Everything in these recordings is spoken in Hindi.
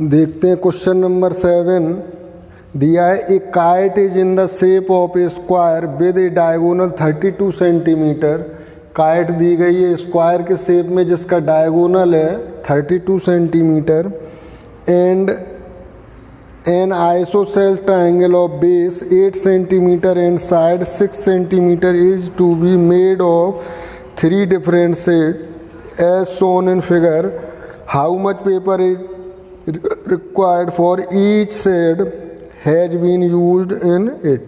देखते हैं क्वेश्चन नंबर 7 दिया है। A kite is in the shape of a square with a diagonal 32 centimetre. Kite दी गई है स्क्वायर के शेप में जिसका डायगोनल है 32 centimetre and an isosceles triangle of base 8 centimetre and side 6 centimetre is to be made of 3 different shade as shown in figure. How much paper is required for each shade has been used in it।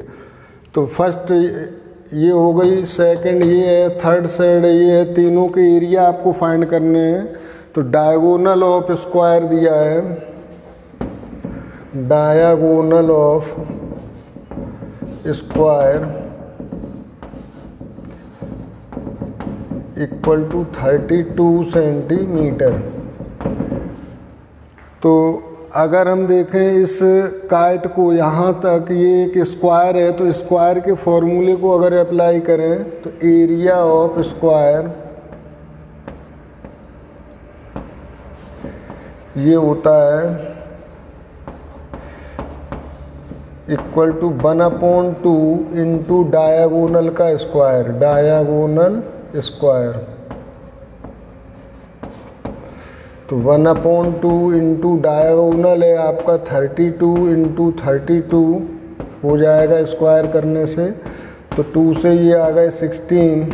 तो फर्स्ट ये हो गई, सेकंड ये है, थर्ड शेड ये है, तीनों के एरिया आपको फाइंड करने हैं। तो डायगोनल ऑफ स्क्वायर दिया है, diagonal of square equal to 32 centimetre. तो अगर हम देखें इस काइट को यहाँ तक, ये एक स्क्वायर है, तो स्क्वायर के फॉर्मूले को अगर अप्लाई करें तो एरिया ऑफ स्क्वायर ये होता है इक्वल टू 1/2 इंटू डायगोनल का स्क्वायर, डायगोनल स्क्वायर। तो 1/2 इंटू डायगोनल है आपका 32 इंटू 32 हो जाएगा स्क्वायर करने से। तो 2 से ये आ गए 16,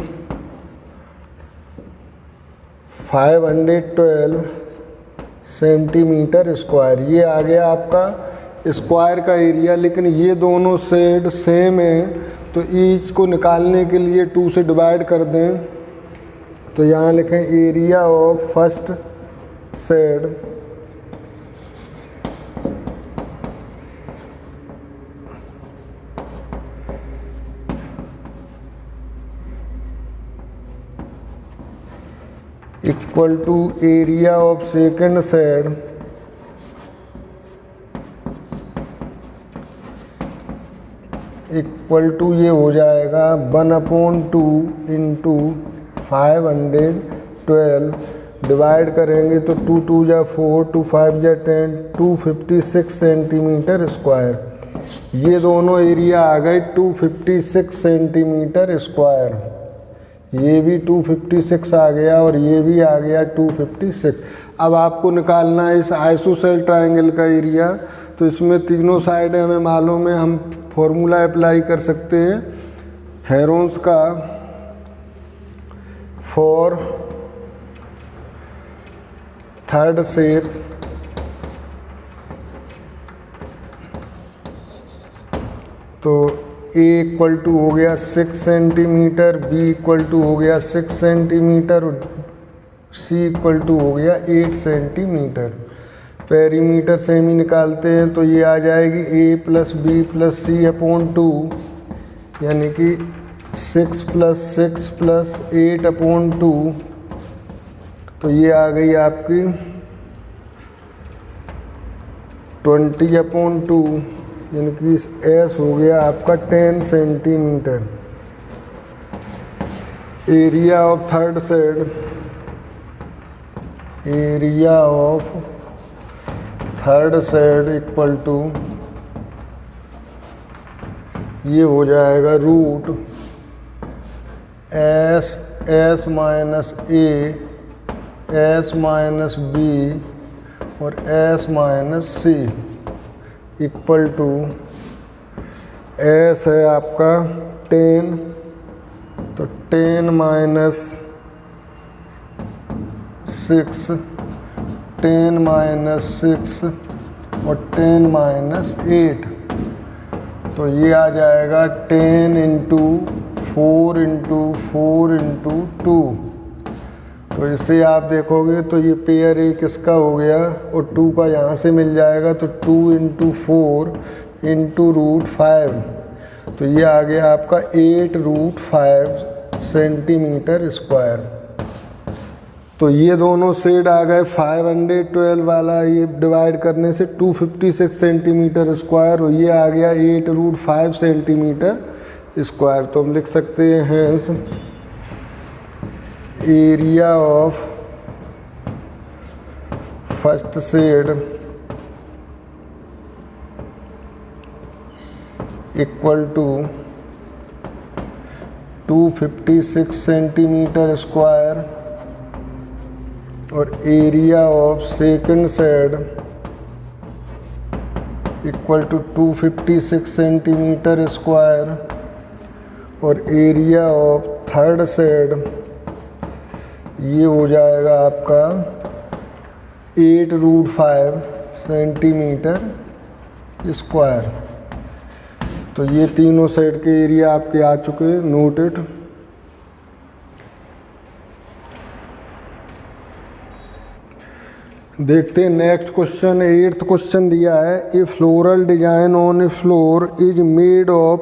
512 सेंटीमीटर स्क्वायर। ये आ गया आपका स्क्वायर का एरिया। लेकिन ये दोनों शेड सेम है तो ईच को निकालने के लिए 2 से डिवाइड कर दें। तो यहाँ लिखें area of first shade equal to area of second shade equal to ये हो जाएगा 1/2 इंटू 512 डिवाइड करेंगे तो 2 2 जा 4, 2 5 जा 10, 256 सेंटीमीटर स्क्वायर। ये दोनों एरिया आ गए 256 सेंटीमीटर स्क्वायर। ये भी 256 आ गया और ये भी आ गया 256। अब आपको निकालना है इस आइसोसेलेस ट्रायंगल का एरिया। तो इसमें तीनों साइड हमें मालूम है, हम फॉर्मूला अप्लाई कर सकते हैं हेरोन्स का फॉर थर्ड शेड। तो A इक्वल टू हो गया 6 सेंटीमीटर, B इक्वल टू हो गया 6 सेंटीमीटर और C इक्वल टू हो गया 8 सेंटीमीटर। पेरीमीटर सेम ही निकालते हैं तो ये आ जाएगी A plus B plus C/2 यानी कि 6 प्लस 6 प्लस 8/2। तो ये आ गई आपकी 20/2 यानी कि S हो गया आपका 10 centimetre. Area of third shade, area of third shade equal to ये हो जाएगा root S minus A, S minus B और S minus C equal to S है आपका 10, तो 10 माइनस 6, 10 माइनस 6 और 10 माइनस 8। तो ये आ जाएगा 10 इंटू 4 इंटू 4 इंटू 2। तो इसे आप देखोगे तो ये पेयर एक इसका हो गया और 2 का यहाँ से मिल जाएगा। तो 2 इंटू 4 इंटू √5। तो ये आ गया आपका 8√5 सेंटीमीटर स्क्वायर। तो ये दोनों शेड आ गए 512 वाला, ये डिवाइड करने से 256 सेंटीमीटर स्क्वायर और ये आ गया 8√5 सेंटीमीटर स्क्वायर। तो हम लिख सकते हैं area of first shade equal to 256 centimetre square और area of second shade equal to 256 centimetre square और एरिया ऑफ थर्ड शेड ये हो जाएगा आपका 8√5 सेंटीमीटर स्क्वायर। तो ये तीनों सेट के एरिया आपके आ चुके हैं, नोटेड। देखते हैं नेक्स्ट क्वेश्चन। 8th क्वेश्चन दिया है, a floral design on a floor is made of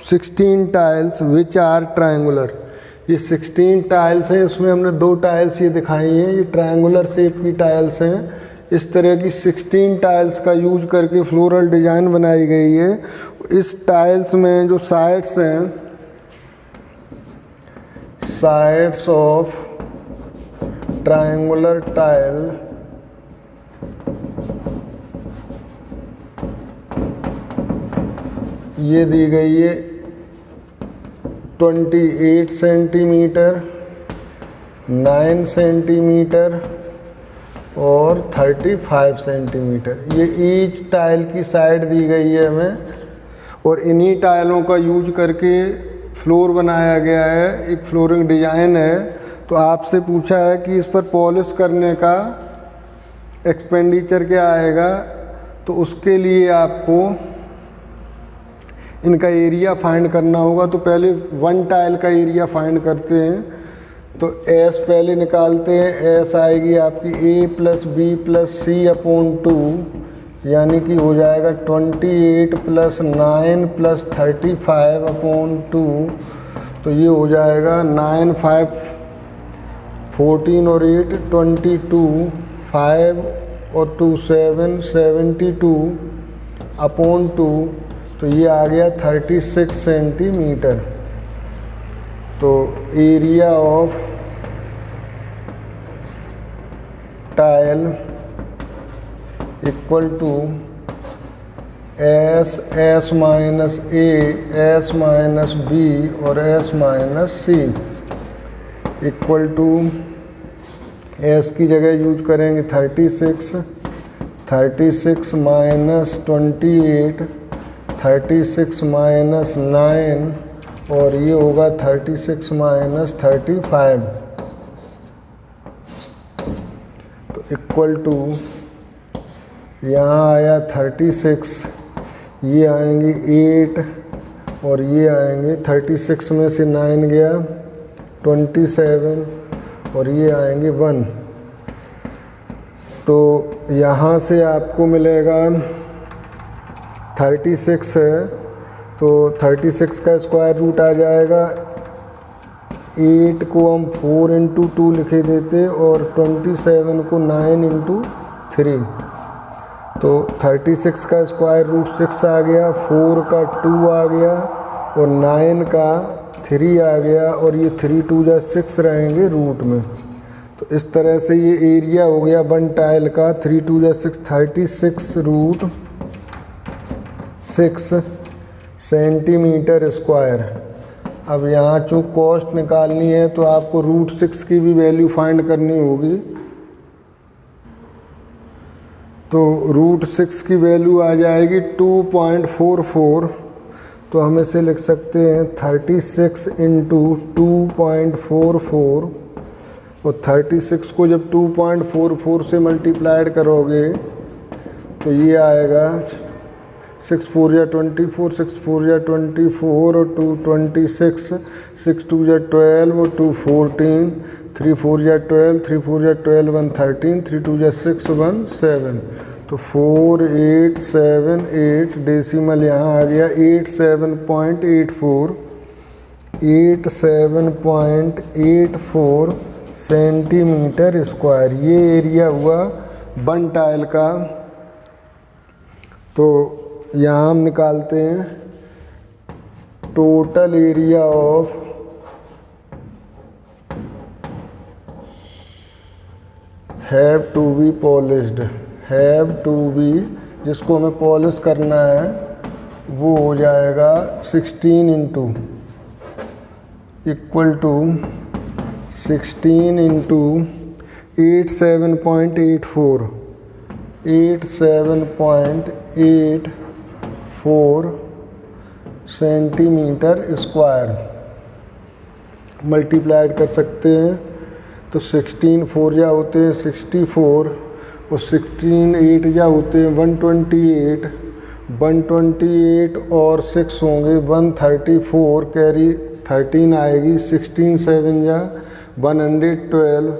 16 tiles which are triangular. ये 16 टाइल्स हैं, इसमें हमने 2 टाइल्स ये दिखाई हैं, ये ट्रायंगुलर शेप की टाइल्स हैं। इस तरह की 16 टाइल्स का यूज करके फ्लोरल डिजाइन बनाई गई है। इस टाइल्स में जो साइड्स हैं, साइड्स ऑफ ट्रायंगुलर टाइल ये दी गई है 28 सेंटीमीटर, 9 सेंटीमीटर और 35 सेंटीमीटर। ये ईच टाइल की साइड दी गई है हमें, और इन्हीं टाइलों का यूज करके फ्लोर बनाया गया है, एक फ्लोरिंग डिजाइन है। तो आपसे पूछा है कि इस पर पॉलिश करने का एक्सपेंडिचर क्या आएगा, तो उसके लिए आपको इनका एरिया फाइंड करना होगा। तो पहले 1 टाइल का एरिया फाइंड करते हैं। तो एस पहले निकालते हैं, एस आएगी आपकी a + b + c/2, यानी कि हो जाएगा 28 + 9 + 35/2। तो ये हो जाएगा 9, 5, 14 और 8 22, 5 और 2 7, 72/2। तो ये आ गया 36 सेंटीमीटर। तो area of tile equal to S S - A S - B और S - C equal to S की जगह यूज करेंगे 36 -28, 36 - 9 और ये होगा 36 - 35। तो इक्वल टू यहाँ आया 36, ये आएंगे 8 और ये आएंगे 36 में से 9 गया 27 और ये आएंगे 1। तो यहाँ से आपको मिलेगा 36 है, तो 36 का स्क्वायर रूट आ जाएगा। 8 को हम 4 × 2 लिखे देते और 27 को 9 × 3। तो 36 का स्क्वायर रूट 6 आ गया, 4 का 2 आ गया और 9 का 3 आ गया, और ये 3 2 जा 6 रहेंगे रूट में। तो इस तरह से ये एरिया हो गया 1 टाइल का 3 2 जा 6, 36√6 सेंटीमीटर स्क्वायर। अब यहाँ चूँकि कॉस्ट निकालनी है तो आपको √6 की भी वैल्यू फाइंड करनी होगी। तो √6 की वैल्यू आ जाएगी 2.44। तो हम इसे लिख सकते हैं 36 × 2.44, और 36 को जब 2.44 से मल्टीप्लाइड करोगे तो ये आएगा 6 4 जा 24, 6 4 जा 24 और 2 26, 6 2 जा 12 और 2 14, 3 4 जा 12, 3 4 जा 12, 1 13, 3 2 जा 6, 1 7। तो 4 8 7 8 डेसिमल यहाँ आ गया 87.84, 87.84 सेंटीमीटर स्क्वायर। ये एरिया हुआ 1 टाइल का। तो यहाँ हम निकालते हैं total area of have to be polished, have to be जिसको हमें पॉलिश करना है, वो हो जाएगा 16 into equal to 16 into 87.84 centimetre square multiplied कर सकते हैं। तो 16 4 जा होते हैं 64 और 16 8 जा होते हैं 128 128 और 6 होंगे 134 कैरी 13 आएगी 16 7 जा 112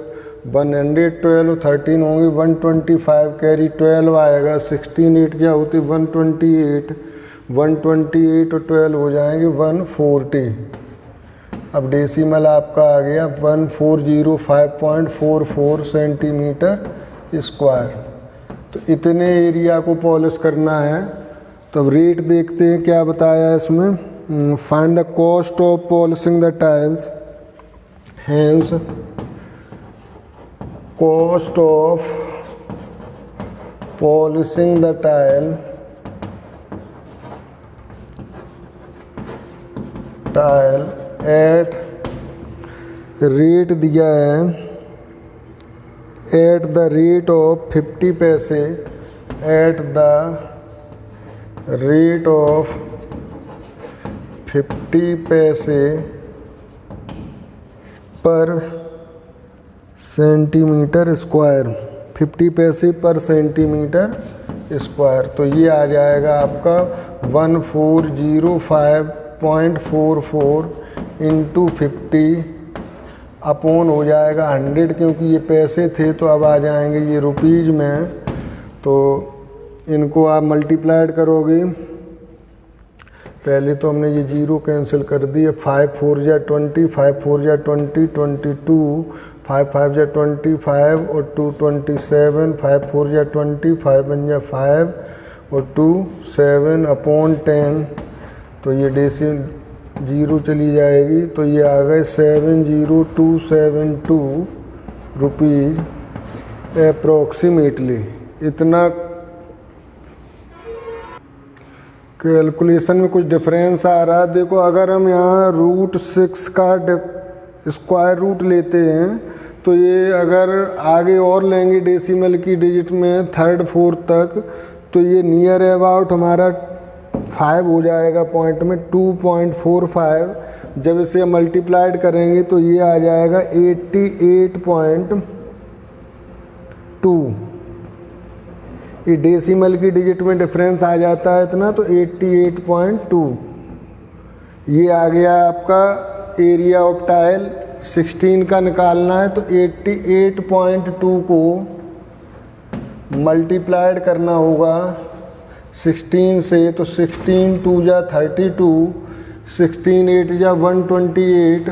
112 और 13 होंगे 125 कैरी 12 आएगा 16 8 जा होते 128 128 और 12 हो जाएंगे 140। अब डेसिमल आपका आ गया 1405.44 सेंटीमीटर स्क्वायर। तो इतने एरिया को पॉलिश करना है। तो अब रेट देखते हैं क्या बताया है इसमें। Find the cost of polishing the tiles, hence cost of polishing the tile at rate दिया है एट द रेट ऑफ 50 पैसे एट द रेट ऑफ 50 पैसे पर सेंटीमीटर स्क्वायर 50 पैसे पर सेंटीमीटर स्क्वायर। तो ये आ जाएगा आपका 1405.44 इंटू 50 अपॉन हो जाएगा 100, क्योंकि ये पैसे थे तो अब आ जाएंगे ये रुपीज़ में। तो इनको आप मल्टीप्लाइड करोगे, पहले तो हमने ये जीरो कैंसिल कर दिए, 5 4 जा 20 5 4 जा 20 22 5 5 जा 25 और 2 27 5 4 जा 20 5 1 जा 5 और 2 7 अपॉन 10। तो ये डेसी जीरो चली जाएगी तो ये आ गए 70272 रुपीज़ अप्रोक्सीमेटली। इतना कैलकुलेशन में कुछ डिफरेंस आ रहा है। देखो अगर हम यहाँ √6 का स्क्वायर रूट लेते हैं तो ये अगर आगे और लेंगे डेसिमल की डिजिट में 3rd 4th तक तो ये नियर अबाउट हमारा 5 हो जाएगा पॉइंट में 2.45। जब इसे मल्टीप्लाइड करेंगे तो ये आ जाएगा 88.2। ये डेसिमल की डिजिट में डिफरेंस आ जाता है इतना, तो 88.2 ये आ गया आपका एरिया ऑफ टाइल। 16 का निकालना है तो 88.2 को मल्टीप्लाइड करना होगा 16 से। तो 16 2 जा 32 16 8 जा 128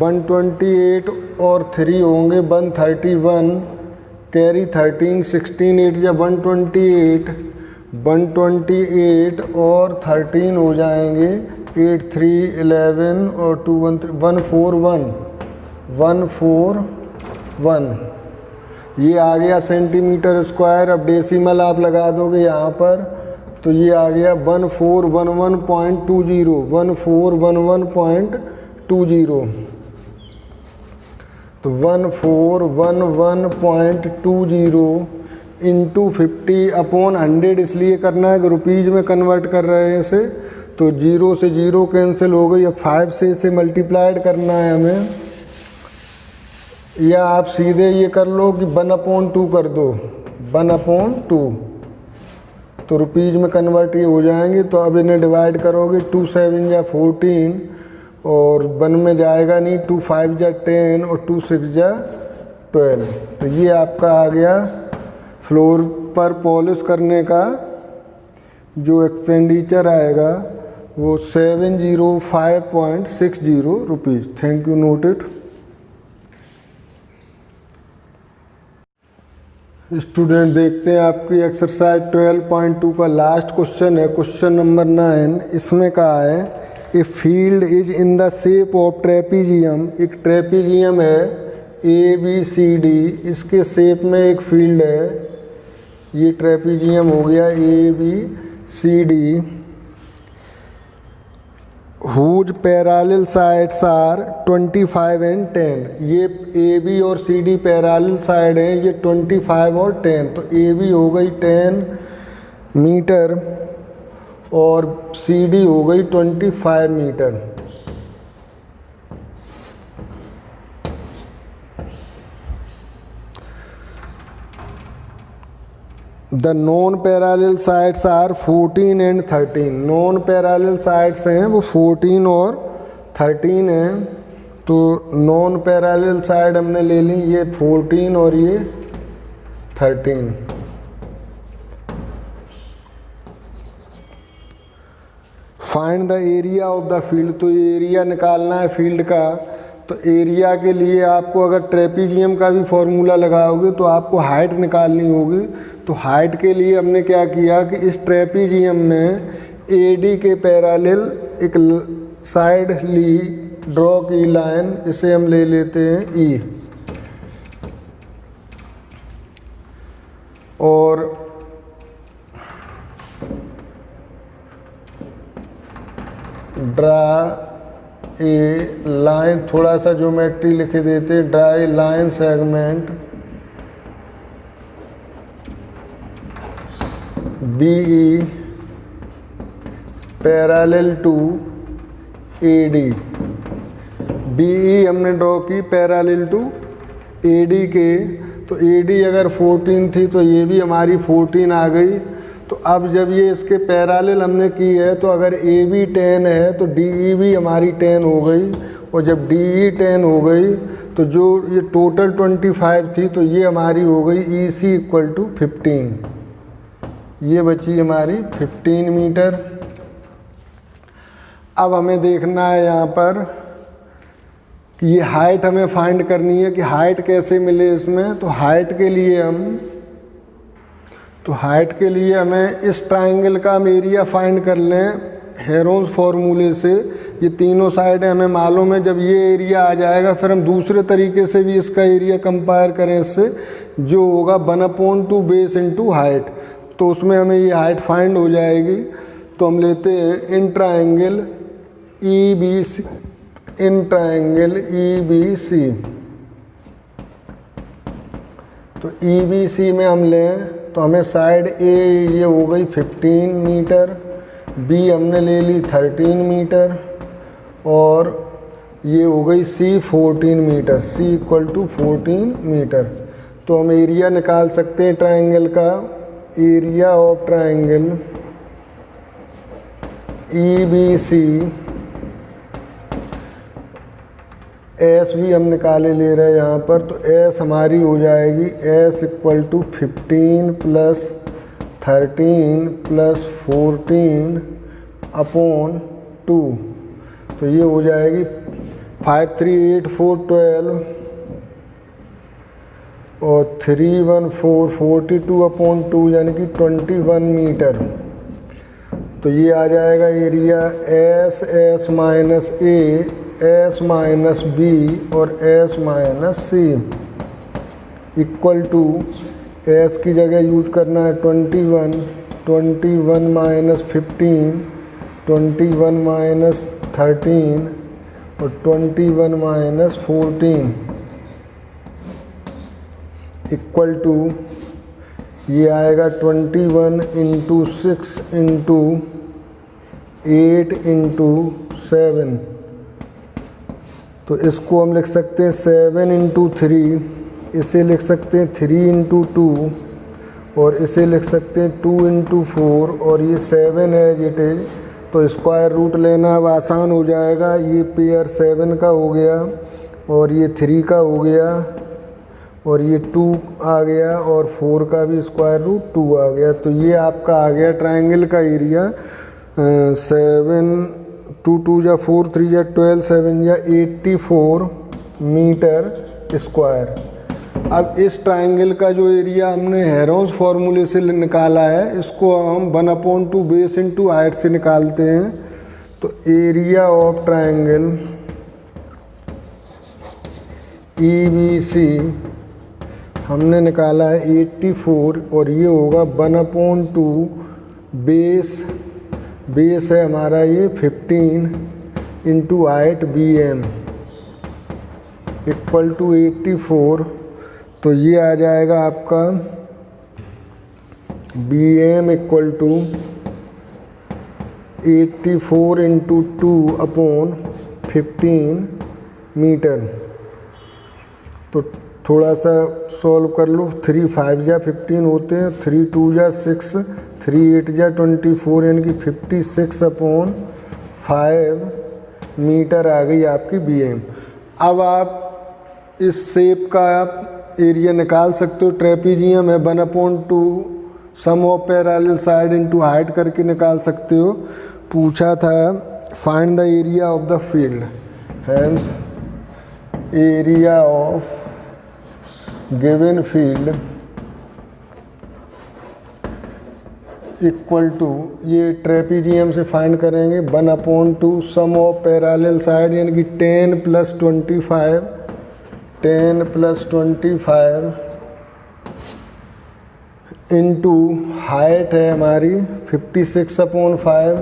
128 और 3 होंगे 131 कैरी 13 16 8 जा 128 128 और 13 हो जाएंगे 8 3 11 और 2 1 3 141 ये आ गया सेंटीमीटर स्क्वायर। अब डेसिमल आप लगा दोगे यहाँ पर तो ये आ गया 1411.20 1411.20। तो 1411.20 इंटू 50 अपॉन 100 इसलिए करना है कि रुपीज़ में कन्वर्ट कर रहे हैं इसे। तो 0 से 0 कैंसिल हो गई। अब 5 से इसे मल्टीप्लाइड करना है हमें, या आप सीधे ये कर लो कि 1/2 कर दो 1/2 तो रुपीज़ में कन्वर्ट ये हो जाएंगे। तो अब इन्हें डिवाइड करोगे 2 7 जा 14 और 1 में जाएगा नहीं, 2 5 जा 10 और 2 6 जा 12। तो ये आपका आ गया फ्लोर पर पॉलिश करने का जो एक्सपेंडिचर आएगा वो 705.60 rupees. Thank you, note it. Student देखते हैं आपकी एक्सरसाइज 12.2 का लास्ट क्वेश्चन है, क्वेश्चन नंबर 9। इसमें कहा है a field is in the shape of trapezium. एक ट्रेपीजियम है ABCD, इसके शेप में एक फील्ड है। ये ट्रेपीजियम हो गया ABCD whose parallel sides are 25 and 10। ये ए बी और सी डी पैरेलल साइड हैं, ये 25 और 10। तो ए बी हो गई 10 मीटर और सी डी हो गई 25 मीटर। The non parallel sides are 14 and 13। Non parallel sides हैं वो 14 और 13 हैं। तो नॉन पैरेलल साइड हमने ले ली, ये 14 और ये 13। Find the area of the field. तो एरिया निकालना है फील्ड का। तो एरिया के लिए आपको अगर ट्रेपीजियम का भी फॉर्मूला लगाओगे तो आपको हाइट निकालनी होगी। तो हाइट के लिए हमने क्या किया कि इस ट्रेपीजियम में ए डी के पैरेलल एक साइड ली, ड्रॉ की लाइन, इसे हम ले लेते हैं ई। और ड्रा ए लाइन, थोड़ा सा ज्योमेट्री लिख देते, draw a line segment B E parallel to A D. B E हमने ड्रॉ की पैरेलल टू ए डी के। तो ए डी अगर 14 थी तो ये भी हमारी 14 आ गई। तो अब जब ये इसके पैरेलल हमने की है तो अगर ए बी 10 है तो डी ई भी हमारी 10 हो गई। और जब डी ई 10 हो गई तो जो ये टोटल 25 थी तो ये हमारी हो गई ई सी इक्वल टू 15। ये बची हमारी 15 मीटर। अब हमें देखना है यहाँ पर कि ये हाइट हमें फाइंड करनी है कि हाइट कैसे मिले इसमें। तो हाइट के लिए हमें इस ट्राइंगल का हम एरिया फाइंड कर लें हेरोन्स फार्मूले से। ये तीनों साइडें हमें मालूम है। जब ये एरिया आ जाएगा फिर हम दूसरे तरीके से भी इसका एरिया कंपेयर करें इससे, जो होगा 1/2 बेस इंटू हाइट। तो उसमें हमें ये हाइट फाइंड हो जाएगी। तो हम लेते हैं in triangle E B C, in triangle E B C. तो ई बी सी में हम लें तो हमें साइड ए ये हो गई 15 मीटर, बी हमने ले ली 13 मीटर और ये हो गई सी 14 मीटर। सी इक्वल टू 14 मीटर। तो हम एरिया निकाल सकते हैं ट्राइंगल का। Area of triangle E B C, S भी हम निकाले ले रहे हैं यहाँ पर। तो एस हमारी हो जाएगी S equal to 15 plus 13 plus 14 upon 2। तो ये हो जाएगी 5 3 8 4 12 और 3 1 4 42 अपॉन 2 यानी कि 21 मीटर। तो ये आ जाएगा area S S minus A, S minus B और S minus C equal to S की जगह यूज करना है 21, 21 माइनस 15, 21 माइनस 13 और 21 माइनस 14 इक्वल टू ये आएगा 21 इंटू 6 इंटू 8 इंटू 7। तो इसको हम लिख सकते हैं 7 इंटू 3, इसे लिख सकते हैं 3 इंटू 2 और इसे लिख सकते हैं 2 इंटू 4 और ये 7 एज इट इज़। तो स्क्वायर रूट लेना अब आसान हो जाएगा। ये पेयर 7 का हो गया और ये 3 का हो गया और ये 2 आ गया और 4 का भी स्क्वायर रूट 2 आ गया। तो ये आपका आ गया ट्रायंगल का एरिया 7 2 2 जा 4 3 जा 12 7 जा 84 मीटर स्क्वायर। अब इस ट्रायंगल का जो एरिया हमने हेरोन्स फार्मूले से निकाला है, इसको हम 1/2 बेस इंटू हाइट से निकालते हैं। तो area of triangle E B C हमने निकाला है 84 और ये होगा 1/2 बेस है हमारा ये 15 into height BM equal to 84। तो ये आ जाएगा आपका BM equal to 84 into 2/15 metre. तो थोड़ा सा सॉल्व कर लो। 3 5 जा 15 होते हैं, 3 2 जा 6, 3 8 जा 24, यानी कि 56/5 मीटर आ गई आपकी BM। अब आप इस शेप का आप एरिया निकाल सकते हो। ट्रेपीजियम है, 1/2 sum of parallel side into height करके निकाल सकते हो। पूछा था find the area of the field, hence area of given field equal to, ये ट्रेपीजियम से फाइंड करेंगे, 1/2 सम ऑफ पैरेलल साइड यानी कि 10 + 25 इंटू हाइट है हमारी 56/5।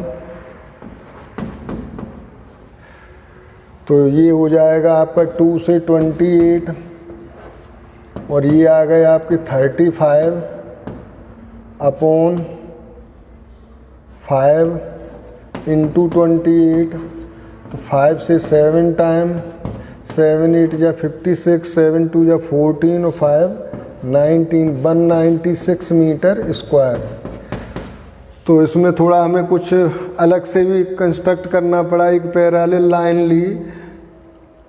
तो ये हो जाएगा आपका 2 से 28 और ये आ गए आपके 35/5 इंटू 28। तो 5 से 7 टाइम, 7 8 जा 56, 7 2 जा 14 और 5 19, 196 मीटर स्क्वायर। तो इसमें थोड़ा हमें कुछ अलग से भी कंस्ट्रक्ट करना पड़ा। एक पैरेलल लाइन ली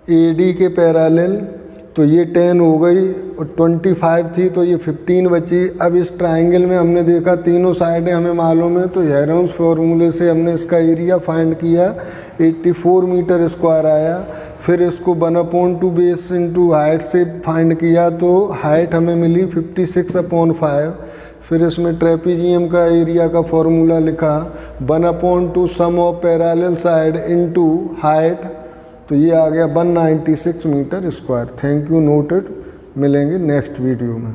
AD के पैरेलल, तो ये 10 हो गई और 25 थी तो ये 15 बची। अब इस ट्रायंगल में हमने देखा तीनों साइडें हमें मालूम है, तो हेरोन्स फार्मूले से हमने इसका एरिया फाइंड किया, 84 मीटर स्क्वायर आया। फिर इसको 1/2 बेस इंटू हाइट से फाइंड किया, तो हाइट हमें मिली 56/5। फिर इसमें ट्रेपीजियम का एरिया का फॉर्मूला लिखा, 1/2 sum of parallel side into height, तो ये आ गया 196 metre square. Thank you, noted. मिलेंगे नेक्स्ट वीडियो में।